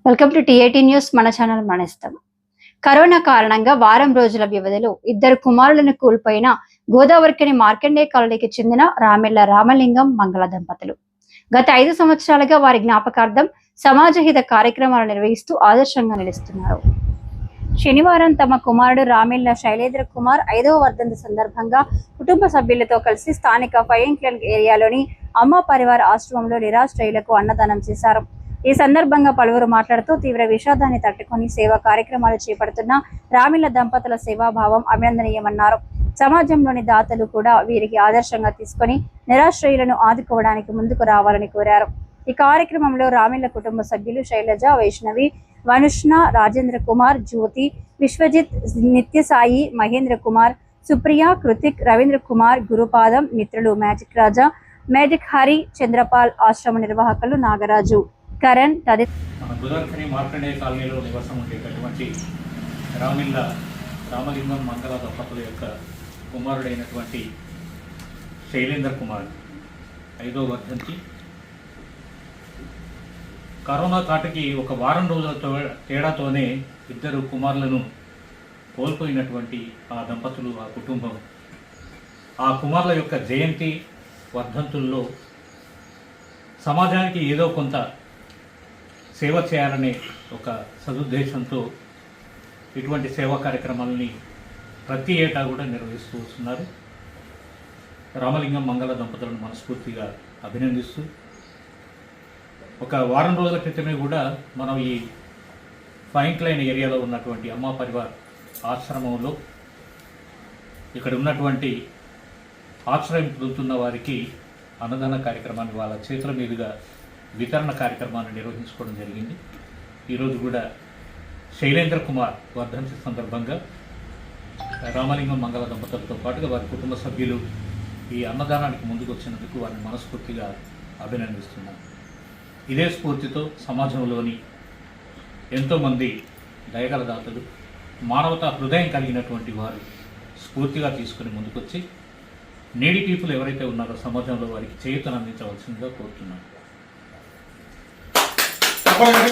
Welcome to టీ18 news. మన channel మనేస్తాం. కరోనా కారణంగా వారం రోజుల వ్యవధిలో ఇద్దరు కుమారులను కోల్పోయిన గోదావరికని మార్కండే కాలనీకి చెందిన రామెళ్ల రామలింగం మంగళ దంపతులు గత 5 సంవత్సరాలుగా వారి జ్ఞాపకార్థం సమాజహిత కార్యక్రమాలు నిర్వహిస్తూ ఆదర్శంగా నిలుస్తున్నారు. శనివారం తమ కుమారుడు రామెళ్ల శైలేంద్ర కుమార్ 5వ వర్ధంతి సందర్భంగా కుటుంబ సభ్యులతో కలిసి స్థానిక ఫైన్ క్లబ్ ఏరియాలోని అమ్మ పరివార ఆశ్రమంలో నిరాశ్రయులకు అన్నదానం చేశారు. ఈ సందర్భంగా పలువురు మాట్లాడుతూ తీవ్ర విషాదాన్ని తట్టుకొని సేవా కార్యక్రమాలు చేపడుతున్న రామిళ్ల దంపతుల సేవాభావం అభినందనీయమన్నారు. సమాజంలోని దాతలు కూడా వీరికి ఆదర్శంగా తీసుకొని నిరాశ్రయులను ఆదుకోవడానికి ముందుకు రావాలని కోరారు. ఈ కార్యక్రమంలో రామిళ్ల కుటుంబ సభ్యులు శైలజ, వైష్ణవి, వనుష్ణ, రాజేంద్ర కుమార్, జ్యోతి, విశ్వజిత్, నిత్యసాయి, మహేంద్ర కుమార్, సుప్రియ, కృతిక్, రవీంద్ర కుమార్, గురుపాదం, మిత్రులు మ్యాజిక్ రాజా, మ్యాజిక్ హరి, చంద్రపాల్, ఆశ్రమ నిర్వాహకులు నాగరాజు, కరణ్ గోదావరికని మార్కండే కాలనీలో నివాసం ఉండేటటువంటి రామిళ్ల రామలింగం మంగళ దంపతుల యొక్క కుమారుడైనటువంటి శైలేంద్ర కుమార్ 5వ వర్ధంతి. కరోనా కాటికి ఒక వారం రోజుల తేడాతోనే ఇద్దరు కుమారులను కోల్పోయినటువంటి ఆ దంపతులు, ఆ కుటుంబం, ఆ కుమారుల యొక్క జయంతి వర్ధంతుల్లో సమాజానికి ఏదో కొంత సేవ చేయాలనే ఒక సదుద్దేశంతో ఇటువంటి సేవా కార్యక్రమాలని ప్రతి ఏటా కూడా నిర్వహిస్తూ వస్తున్నారు. రామలింగం మంగళ దంపతులను మనస్ఫూర్తిగా అభినందిస్తూ, ఒక వారం రోజుల క్రితమే కూడా మనం ఈ ఫైన్ క్లైన్ ఏరియాలో ఉన్నటువంటి అమ్మ పరివార్ ఆశ్రమంలో ఇక్కడ ఉన్నటువంటి ఆశ్రయం పొందుతున్న వారికి అన్నదాన కార్యక్రమాన్ని వాళ్ళ చేతుల మీదుగా వితరణ కార్యక్రమాన్ని నిర్వహించుకోవడం జరిగింది. ఈరోజు కూడా శైలేంద్ర కుమార్ వర్ధంతి సందర్భంగా రామలింగం మంగళ దంపతులతో పాటుగా వారి కుటుంబ సభ్యులు ఈ అన్నదానానికి ముందుకు వచ్చినందుకు వారిని మనస్ఫూర్తిగా అభినందిస్తున్నాను. ఇదే స్ఫూర్తితో సమాజంలోని ఎంతోమంది దయగల దాతలు, మానవతా హృదయం కలిగినటువంటి వారు స్ఫూర్తిగా తీసుకుని ముందుకొచ్చి నీడీ పీపుల్ ఎవరైతే ఉన్నారో సమాజంలో వారికి చేయూతను అందించవలసిందిగా కోరుతున్నాను.